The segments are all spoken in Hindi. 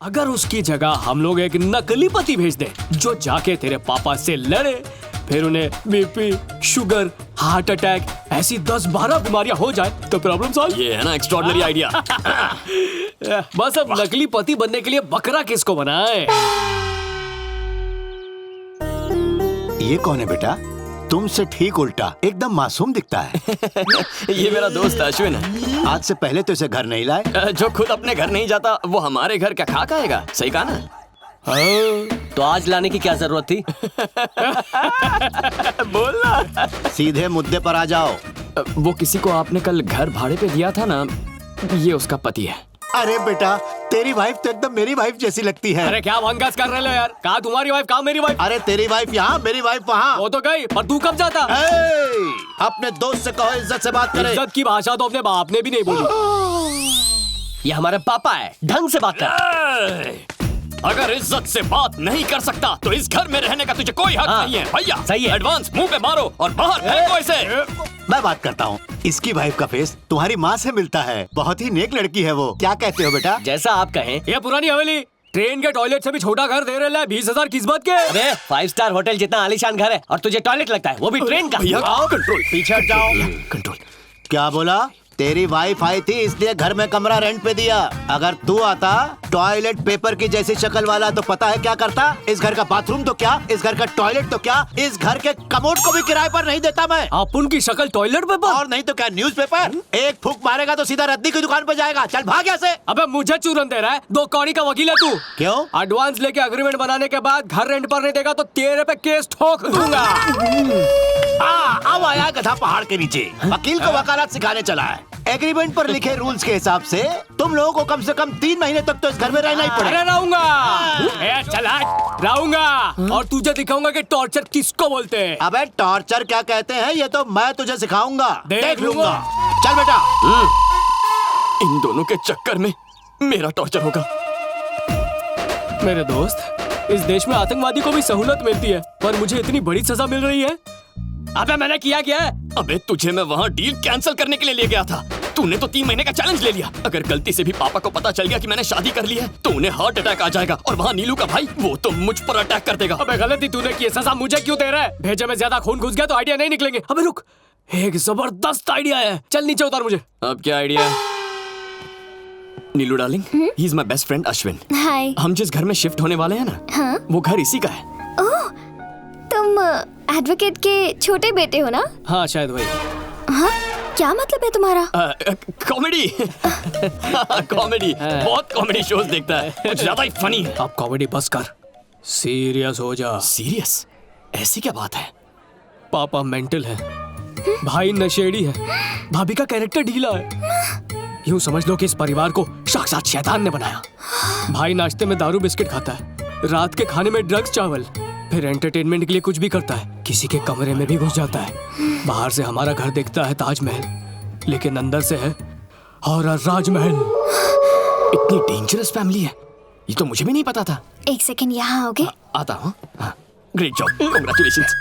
अगर उसकी जगह हम लोग एक नकली पति भेज दे जो जाके तेरे पापा से लड़े, फिर उन्हें बीपी, शुगर, हार्ट अटैक ऐसी 10-12 बीमारियां हो जाए तो प्रॉब्लम सॉल्व। ये है ना एक्स्ट्रॉर्डिनरी आइडिया। बस अब नकली पति बनने के लिए बकरा किसको बनाए? ये कौन है बेटा? तुमसे ठीक उल्टा, एकदम मासूम दिखता है। ये मेरा दोस्त अश्विन है। आज से पहले तो इसे घर नहीं लाए। जो खुद अपने घर नहीं जाता वो हमारे घर क्या खा खाएगा? सही कहा ना? तो आज लाने की क्या जरूरत थी? बोलना। सीधे मुद्दे पर आ जाओ। वो किसी को आपने कल घर भाड़े पे दिया था ना, ये उसका पति है। अरे बेटा, तेरी वाइफ तो एकदम मेरी वाइफ जैसी लगती है। अरे क्या भंगास कर रहे हो यार? कहा तुम्हारी वाइफ, कहा मेरी वाइफ? अरे तेरी वाइफ यहाँ, मेरी वाइफ वहाँ। वो तो गई, पर तू कब जाता? अपने दोस्त से कहो इज्जत से बात करे। इज्जत की भाषा तो अपने बाप ने भी नहीं बोली। ये हमारे पापा है, ढंग से बात कर। अगर इज्जत से बात नहीं कर सकता तो इस घर में रहने का तुझे कोई हक नहीं है। भैया सही है। एडवांस मुंह पे मारो और बाहर फेंको इसे। मैं बात करता हूँ। इसकी वाइफ का फेस तुम्हारी माँ से मिलता है। बहुत ही नेक लड़की है वो। क्या कहते हो बेटा? जैसा आप कहें। ये पुरानी हवेली ट्रेन के टॉयलेट से भी छोटा घर दे रहे हैं 20,000 किस्मत के। अरे 5 स्टार होटल जितना आलीशान घर है और तुझे टॉयलेट लगता है, वो भी ट्रेन का। भैया कंट्रोल, पीछे हट जाओ। कंट्रोल। क्या बोला? तेरी वाइफ आई थी इसलिए घर में कमरा रेंट पे दिया। अगर तू आता टॉयलेट पेपर की जैसी शक्ल वाला तो पता है क्या करता? इस घर का बाथरूम तो क्या, इस घर का टॉयलेट तो क्या, इस घर के कमोड को भी किराए पर नहीं देता मैं। आप उनकी शक्ल टॉयलेट पेपर और नहीं तो क्या न्यूज़पेपर? एक फूंक मारेगा तो सीधा रद्दी की दुकान पर जाएगा। चल भाग यहाँ से। अबे मुझे चूरन दे रहा है? 2 कौड़ी का वकील है तू। क्यों? एडवांस लेके एग्रीमेंट बनाने के बाद घर रेंट पर नहीं देगा तो तेरे पे केस ठोक दूंगा। अब आया गधा पहाड़ के नीचे। वकील को वकालत सिखाने चला है। एग्रीमेंट पर लिखे रूल्स के हिसाब से तुम लोगों को कम से कम 3 महीने तक तो इस घर में रहना ही पड़ेगा। अरे रहूंगा, चल रहूंगा और तुझे दिखाऊंगा कि टॉर्चर किसको बोलते हैं। अबे टॉर्चर क्या कहते हैं ये तो मैं तुझे सिखाऊंगा। देख लूंगा। चल बेटा। इन दोनों के चक्कर में मेरा टॉर्चर होगा। मेरे दोस्त, इस देश में आतंकवादी को भी सहूलत मिलती है पर मुझे इतनी बड़ी सजा मिल रही है। अबे मैंने किया क्या है? अबे तुझे मैं वहाँ डील कैंसिल करने के लिए ले गया था। तूने तो 3 महीने का चैलेंज ले लिया। अगर गलती से भी पापा को पता चल गया कि मैंने शादी कर ली है तो उन्हें हार्ट अटैक आ जाएगा और वहाँ नीलू का भाई वो तो मुझ पर अटैक कर देगा। अबे गलती तूने की, सजा मुझे क्यों दे रहा है? भेजे में ज्यादा खून घुस गया तो आइडिया नहीं निकलेंगे। अबे रुक, एक जबरदस्त आइडिया है। चल नीचे उतार मुझे। अब क्या आइडिया है? Neelu darling, he is my best friend Ashwin. Hi. हम जिस घर में शिफ्ट होने वाले हैं ना, हाँ? वो घर इसी का है। ओह, तुम एडवोकेट के छोटे बेटे हो ना? हाँ शायद वही। हाँ? क्या मतलब है तुम्हारा? कॉमेडी। कॉमेडी, बहुत कॉमेडी शोज देखता है, कुछ ज्यादा ही फनी है। अब कॉमेडी बस कर, सीरियस हो जा। सीरियस? ऐसी क्या बात है? पापा मेंटल है, भाई नशेड़ी है, भाभी का कैरेक्टर ढीला है। यूं समझ लो कि इस परिवार को साक्षात शैतान ने बनाया। भाई नाश्ते में दारू बिस्किट खाता है, रात के खाने में ड्रग्स चावल, फिर एंटरटेनमेंट के लिए कुछ भी करता है। किसी के कमरे में भी घुस जाता है। बाहर से हमारा घर देखता है ताजमहल, लेकिन अंदर से है हॉरर राजमहल। इतनी डेंजरस फैमिली है, ये तो मुझे भी नहीं पता था। 1 सेकंड यहाँ आओगे? आता हूँ। Great job, congratulations.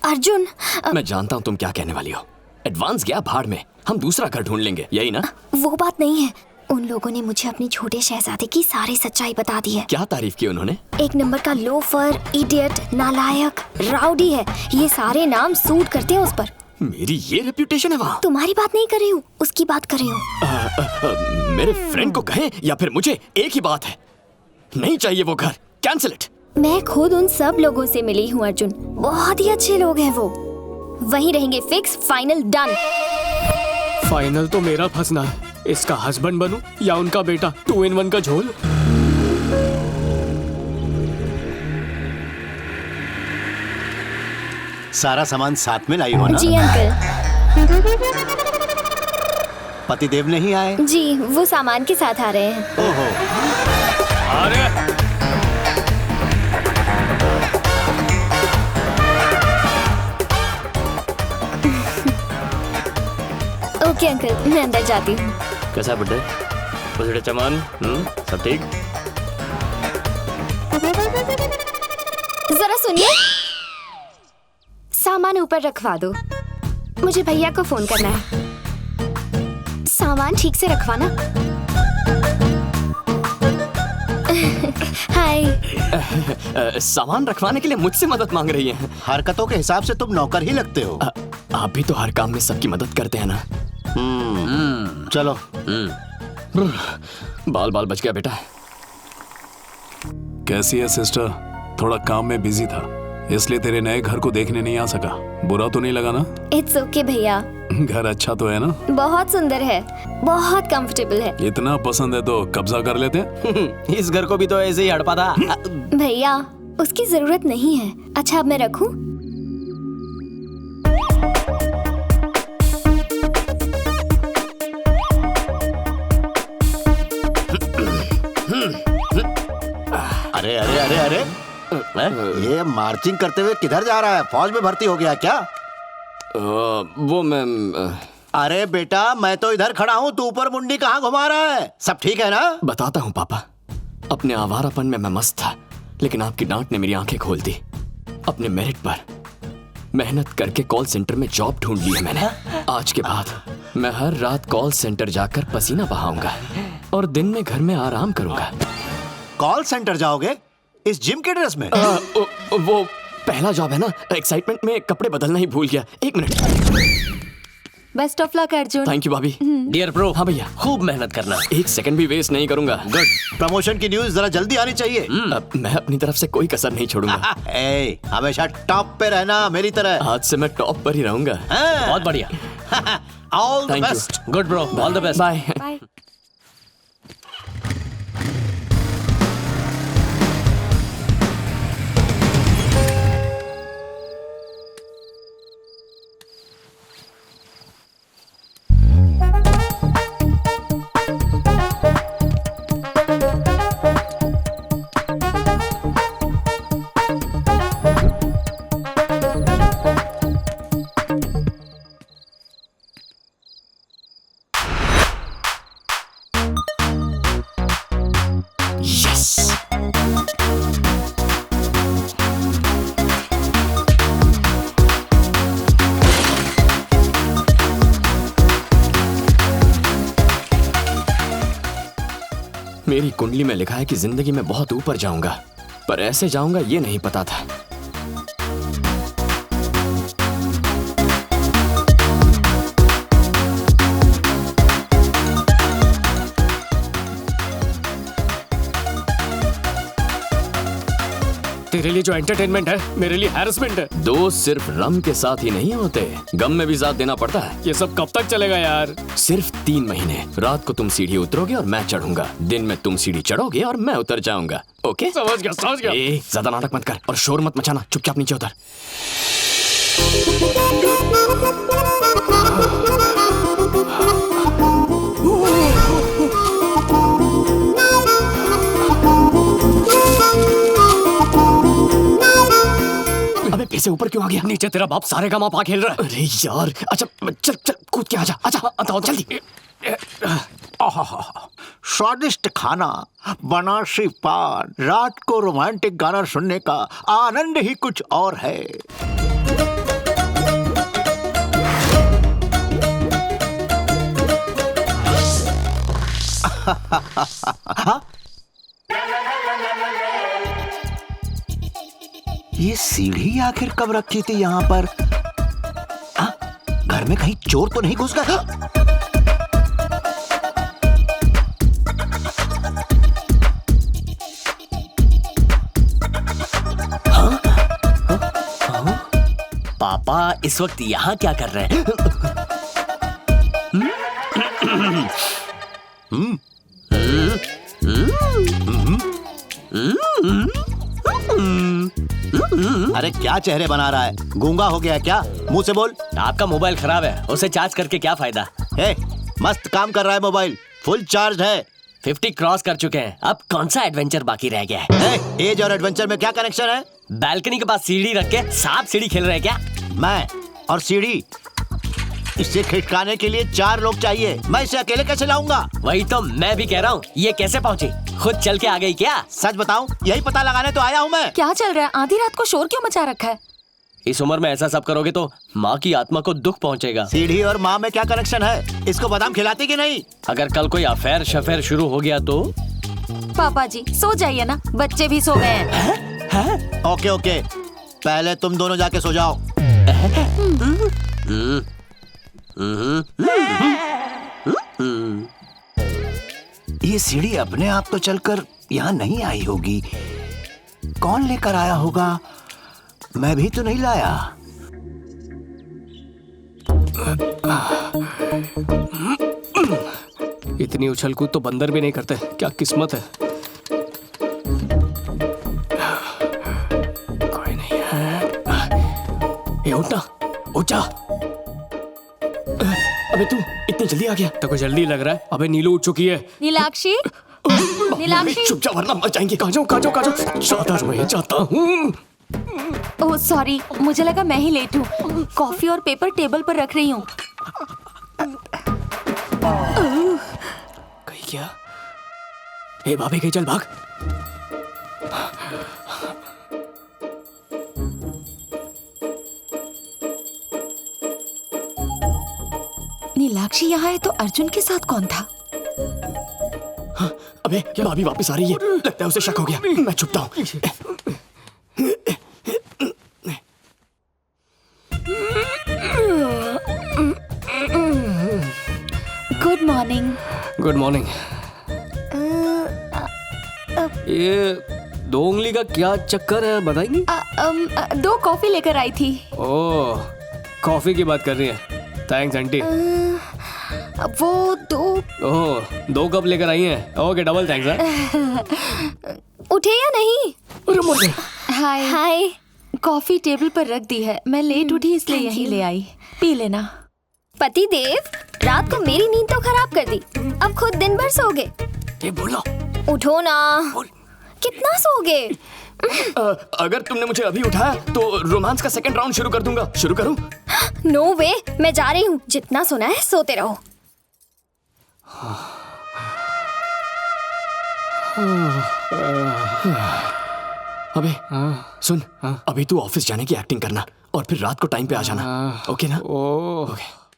अर्जुन, मैं जानता हूँ तुम क्या कहने वाली हो। एडवांस गया भाड़ में, हम दूसरा घर ढूंढ लेंगे, यही ना? वो बात नहीं है। उन लोगों ने मुझे अपने छोटे शहजादे की सारी सच्चाई बता दी है। क्या तारीफ की उन्होंने? 1 नंबर का लोफर, इडियट, नालायक, राउडी है। ये सारे नाम सूट करते हैं उस पर। मेरी ये रेप्यूटेशन है वहाँ। तुम्हारी बात नहीं कर रही हूँ, उसकी बात कर रही हूँ। मेरे फ्रेंड को कहें या फिर मुझे, एक ही बात है, नहीं चाहिए वो घर, कैंसिल इट। मैं खुद उन सब लोगों से मिली हूँ अर्जुन, बहुत ही अच्छे लोग हैं वो। वहीं रहेंगे, फिक्स, फाइनल, डन। फाइनल तो मेरा फंसना है, इसका हस्बैंड बनूं या उनका बेटा, 2 in 1 का झोल। सारा सामान साथ में लाई हो ना? जी अंकल। पतिदेव नहीं आए? जी, वो सामान के साथ आ रहे हैं। ओहो। अरे ओके अंकल, मैं अंदर जाती हूँ। कैसा है बुड्ढे? बुढ़े चमन, सब ठीक? जरा सुनिए, सामान ऊपर रखवा दो, मुझे भैया को फोन करना है। सामान ठीक से रखवाना। हाय। सामान रखवाने के लिए मुझसे मदद मांग रही हैं। हरकतों के हिसाब से तुम नौकर ही लगते हो। आप भी तो हर काम में सबकी मदद करते हैं ना। चलो। बाल बाल बच गया बेटा। कैसी है सिस्टर? थोड़ा काम में बिजी था, इसलिए तेरे नए घर को देखने नहीं आ सका। बुरा तो नहीं लगा ना? इट्स ओके भैया। घर अच्छा तो है ना? बहुत सुंदर है, बहुत कंफर्टेबल है। इतना पसंद है तो कब्जा कर लेते हैं। इस घर को भी तो ऐसे ही हड़पा था। भैया उसकी जरूरत नहीं है। अच्छा अब मैं रखूं? अरे अरे अरे अरे, ये मार्चिंग करते हुए किधर जा रहा है? फौज में भर्ती हो गया क्या? वो मैं अरे बेटा, मैं तो इधर खड़ा हूँ, तू ऊपर मुंडी कहाँ घुमा रहा है? सब ठीक है ना? बताता हूँ पापा। अपने आवारापन में मैं मस्त था, लेकिन आपकी डांट ने मेरी आंखें खोल दी। अपने मेरिट पर मेहनत करके कॉल सेंटर में जॉब ढूंढ ली है मैंने। आज के बाद मैं हर रात कॉल सेंटर जाकर पसीना बहाऊंगा और दिन में घर में आराम करूंगा। कॉल सेंटर जाओगे इस जिम के ड्रेस में? वो पहला जॉब है ना, एक्साइटमेंट में कपड़े बदलना ही भूल गया। एक minute. Best of luck Arjun. Thank you भाभी। डियर ब्रो, हाँ भैया, खूब मेहनत करना। एक सेकंड भी वेस्ट नहीं करूंगा। गुड। प्रमोशन की न्यूज़ जरा जल्दी आनी चाहिए। अब मैं अपनी तरफ से कोई कसर नहीं छोड़ूंगा। ए, हमेशा टॉप पे रहना मेरी तरह। आज से मैं टॉप पर ही रहूंगा। बहुत बढ़िया। All the Thank you. Best. Good bro, all the best. Bye. Bye. मेरी कुंडली में लिखा है कि जिंदगी में बहुत ऊपर जाऊंगा, पर ऐसे जाऊंगा ये नहीं पता था। तेरे लिए जो एंटरटेनमेंट है मेरे लिए हैरेसमेंट है। दोस्त सिर्फ रम के साथ ही नहीं होते, गम में भी साथ देना पड़ता है। ये सब कब तक चलेगा यार? सिर्फ 3 महीने। रात को तुम सीढ़ी उतरोगे और मैं चढ़ूंगा, दिन में तुम सीढ़ी चढ़ोगे और मैं उतर जाऊंगा। ओके? समझ गया समझ गया। ए, ज्यादा नाटक मत कर और शोर मत मचाना, चुपचाप नीचे उतर। अबे पैसे ऊपर क्यों आ गया? नीचे तेरा बाप सारे का मापा खेल रहा है। अरे यार, अच्छा चल चल कूद के आजा। अच्छा जल्दी। स्वादिष्ट खाना, बनारसी पान, रात को रोमांटिक गाना सुनने का आनंद ही कुछ और है। ये सीढ़ी आखिर कब रखी थी यहाँ पर? घर में कहीं चोर तो नहीं घुस गया? पापा इस वक्त यहाँ क्या कर रहे हैं? अरे क्या चेहरे बना रहा है? गूंगा हो गया क्या? मुंह से बोल। आपका मोबाइल खराब है, उसे चार्ज करके क्या फायदा? हे, मस्त काम कर रहा है मोबाइल, फुल चार्ज है। 50 क्रॉस कर चुके हैं, अब कौन सा एडवेंचर बाकी रह गया है? एज और एडवेंचर में क्या कनेक्शन है? बालकनी के पास सीढ़ी रख के सांप सीढ़ी खेल रहे हैं क्या? मैं और सीढ़ी, इसे खिसकाने के लिए 4 लोग चाहिए। मैं इसे अकेले कैसे लाऊंगा? वही तो मैं भी कह रहा हूँ, ये कैसे पहुँची? खुद चल के आ गई क्या? सच बताऊं, यही पता लगाने तो आया हूँ मैं। क्या चल रहा है? आधी रात को शोर क्यों मचा रखा है? इस उम्र में ऐसा सब करोगे तो माँ की आत्मा को दुख पहुँचेगा। सीढ़ी और माँ में क्या कनेक्शन है? इसको बादाम खिलाती कि नहीं? अगर कल कोई अफेयर शफेयर शुरू हो गया तो पापा जी सो जाइए ना, बच्चे भी सो गए हैं। ओके ओके, पहले तुम दोनों जाके सो जाओ। ये सीढ़ी अपने आप तो चलकर यहाँ नहीं आई होगी। कौन लेकर आया होगा? मैं भी तो नहीं लाया। इतनी उछल कूद तो बंदर भी नहीं करते। क्या किस्मत है। कोई नहीं है। ये उठना, उठ जा। अबे तू इतनी जल्दी आ गया? तो कोई जल्दी लग रहा है। अबे नीलू उठ चुकी है। नीलाक्षी, नीलाक्षी। चुप जा वरना मर जाएंगे। कहाँ जाऊँ? चादर में जाता हूँ। ओह सॉरी, मुझे लगा मैं ही लेट हूँ। कॉफी और पेपर टेबल पर रख रही हूँ। कहीं क्या? ए भाभी कहीं चल भाग। नीलाक्षी यहाँ है तो अर्जुन के साथ कौन था? अबे भाभी वापस आ रही है, लगता है उसे शक हो गया। मैं छुपता हूँ। Good morning. Good morning. ये दो उंगली का क्या चक्कर है बताएंगी? 2 कॉफी लेकर आई थी। ओह, कॉफी की बात कर रही है। Thanks aunty. वो 2। ओह, 2 कप लेकर आई हैं। ओके, डबल थैंक्स है। उठे या नहीं? हाय हाय। कॉफी टेबल पर रख दी है, मैं लेट उठी इसलिए Thank यहीं you. ले आई। पी लेना। पति देव, रात को मेरी नींद तो खराब कर दी, अब खुद दिन भर सोगे। ये बोलो। उठो ना। कितना सोगे? अगर तुमने मुझे अभी उठाया तो रोमांस का सेकंड राउंड शुरू कर दूंगा। शुरू करूं? नो वे, मैं जा रही हूँ। जितना सोना है सोते रहो। अबे सुन, अभी तू ऑफिस जाने की एक्टिंग करना और फिर रात को टाइम पे आ जाना। ओके ना? ओह, ओके।